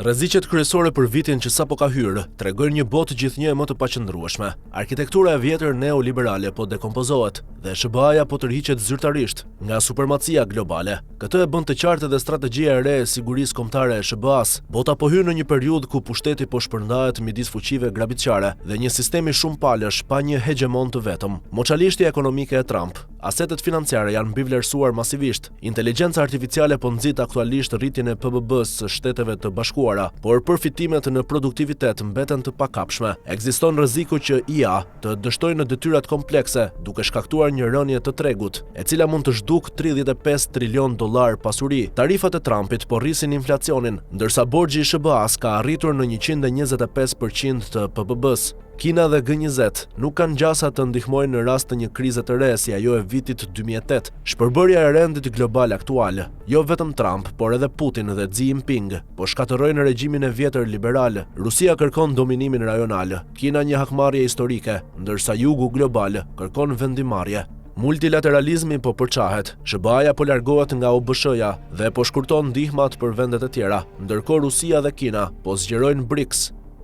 Rreziqet kryesore për vitin që sapo ka hyrë tregojnë një botë gjithnjë më të paqëndrueshme. Arkitektura e vjetër neoliberale po dekompozohet dhe SBA-ja po tërhiqet zyrtarisht nga supremacia globale. Këtë e bën të qartë edhe strategjia e re e sigurisë kombëtare e SBA-s. Bota po hyn në një periudhë ku pushteti po shpërndahet midis fuqive grabitqare dhe një sistemi shumë palësh pa një hegemon të vetëm. Moçalishtja ekonomike e Trump, asetet financiare janë mbivlerësuar masivisht. Inteligjenca artificiale po nxit aktualisht rritjen e PBB-s së Shteteve të Bashkuara, por përfitimet në produktivitet mbeten të pakapshme. Ekziston rreziku që IA të dështojë në detyrat komplekse, duke shkaktuar një rënje të tregut, e cila mund të zhduk 35 trilion dollar pasuri. Tarifat e Trumpit po rrisin inflacionin, ndërsa borxhi i SBA-s ka arritur në 125% të PBB-s. Kina dhe G20 nuk kanë gjasa të ndihmojnë në rast të një krize të re si ajo e vitit 2008. Shpërbërja e rendit global aktual, jo vetëm Trump, por edhe Putin dhe Xi Jinping, po shkatërrojnë regjimin e vjetër liberal. Rusia kërkon dominimin rajonal, Kina një hakmarrje historike, ndërsa jugu global kërkon vendimarrje. Multilateralizmi po përçahet, SBA-ja po largohet nga OBSH-ja dhe po shkurton ndihmat për vendet e tjera, ndërkohë Rusia dhe Kina po zgjerojnë BRICS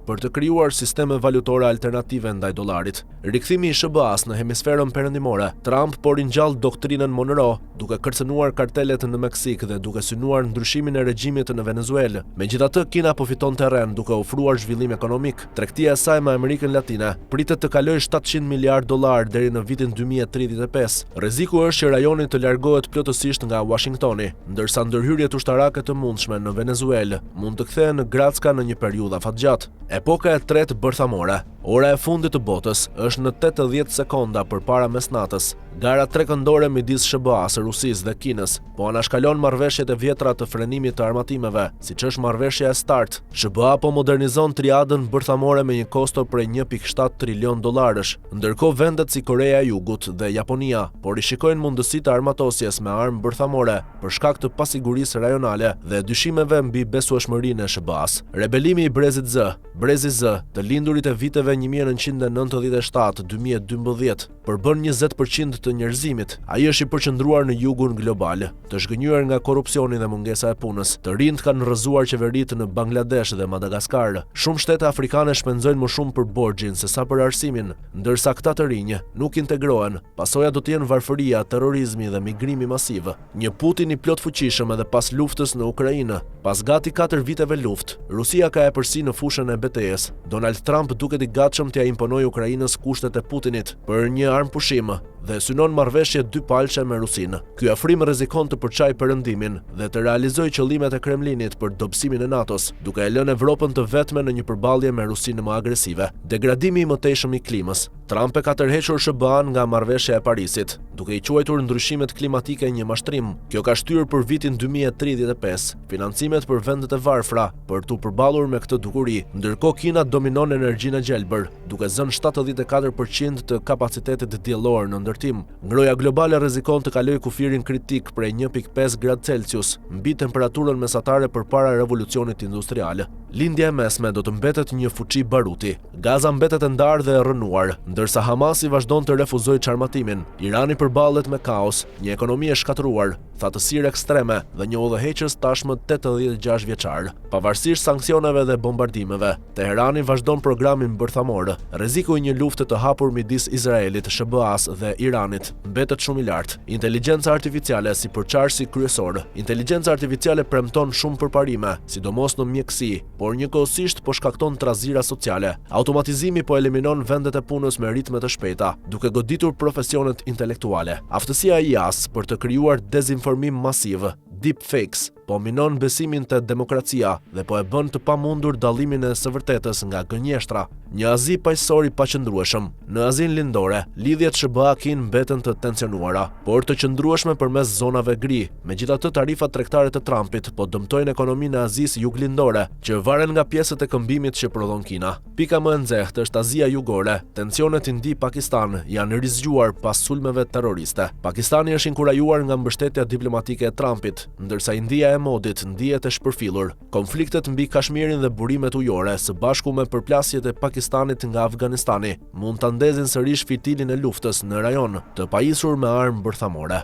për të krijuar sisteme valutore alternative ndaj dollarit. Rikthimi i SBA-s në hemisferën perëndimore, Trump po ringjall doktrinën Monroe, duke kërcënuar kartelet në Meksik dhe duke synuar ndryshimin e regjimit në Venezuelë. Megjithatë, Kina po fiton terren duke ofruar zhvillim ekonomik. Tregtia e saj me Amerikën Latine pritet të kalojë 700 miliard dollar deri në vitin 2035. Rreziku është që rajoni të largohet plotësisht nga Washingtoni, ndërsa ndërhyrjet ushtarake të mundshme në Venezuelë mund të kthehen në Gracka në një periudhë afatgjatë. Epoka e tretë bërthamore. Ora e fundit të botës është në 80 sekonda përpara mesnatës. Gara trekëndore midis SBA-s, Rusisë dhe Kinës po anashkalon marrëveshjet e vjetra të frenimit të armatimeve, siç është marrëveshja e START. SBA po modernizon triadën bërthamore me një kosto prej 1.7 trilion dollarësh, ndërkohë vendet si Korea e Jugut dhe Japonia po rishikojnë mundësitë armatosjes me armë bërthamore për shkak të pasigurisë rajonale dhe dyshimeve mbi besueshmërinë e SBA-s. Rebelimi i Brezit Z, Brezi Z, të lindurit e viteve 1997-2012, përbën 20% të njerëzimit. Ai është i përqendruar në jugun global, të zhgënjur nga korrupsioni dhe mungesa e punës. Të rinjt kanë rrëzuar qeveritë në Bangladesh dhe Madagaskar. Shumë shtete afrikane shpenzojnë më shumë për borxhin se sa për arsimin, ndërsa këta të rinj nuk integrohen. Pasoja do të jenë varfëria, terrorizmi dhe migrimi masiv. Një Putin i plot fuqishëm edhe pas luftës në Ukrainë. Pas gati 4 viteve luftë, Rusia ka epërsi në fushën e betejës. Donald Trump duket i gatshëm t'ia imponojë Ukrainës kushtet e Putinit për një armpushim dhe synon marrëveshje dypalçe me Rusinë. Ky afrim rrezikon të përçajë perëndimin dhe të realizojë qëllimet e Kremlinit për dobësimin e NATO-s, duke e lënë Evropën të vetme në një përballje me Rusinë më agresive. Degradimi i mëtejshëm i klimës. Trump e ka tërhequr SBA-n nga marrëveshja e Parisit, duke i quajtur ndryshimet klimatike një mashtrim. Kjo ka shtyrë për vitin 2035 financimet për vendet e varfra për t'u përballur me këtë dukuri, ndërkohë Kina dominon energjinë e gjelbër, duke zënë 74% të kapacitetit diellor në ndërtim. Ngroja globale rrezikon të kalojë kufirin kritik prej 1.5 gradë Celsius mbi temperaturën mesatare përpara revolucionit industrial. Lindja e mesme do të mbetet një fuqi baruti. Gaza mbetet e ndarë dhe e rrënuar, ndërsa Hamasi vazhdon të refuzojë çarmatimin. Irani përballet me kaos, një ekonomi e shkatëruar, thatësirë ekstreme dhe një udhëheqës tashmë 86 vjeçar. Pavarësisht sanksioneve dhe bombardimeve, Teherani vazhdon programin bërthamor. Rreziku i një lufte të hapur midis Izraelit, SBA-s dhe Iranit mbetet shumë i lartë. Inteligjenca artificiale si përçarësi kryesor. Inteligjenca artificiale premton shumë përparime, sidomos në mjekësi, por njëkohësisht po shkakton trazira sociale. Automatizimi po eliminon vendet e punës me ritme të shpejta, duke goditur profesionet intelektuale. Aftësia e IA-s për të krijuar dezinformim masiv, deepfakes, po minon besimin te demokracia dhe po e bën të pamundur dallimin e së vërtetës nga gënjeshtra. Një Azi paqësor i paqëndrueshëm. Në Azinë lindore, lidhjet SBA-Kin mbeten të tensionuara, por të qëndrueshme përmes zonave gri. Megjithatë, tarifat tregtare të Trumpit po dëmtojnë ekonominë e Azisë juglindore, që varen nga pjesët e këmbimit që prodhon Kina. Pika më e nxehtë është Azia jugore. Tensionet Indi-Pakistan janë rizgjuar pas sulmeve terroriste. Pakistani është inkurajuar nga mbështetja diplomatike e Trumpit, ndërsa India e modit ndihet e shpërfillur. Konfliktet mbi Kashmirin dhe burimet ujore, së bashku me përplasjet e Pakistanit nga Afganistani, mund ta ndezin sërish fitilin e luftës në rajon, të pajisur me armë bërthamore.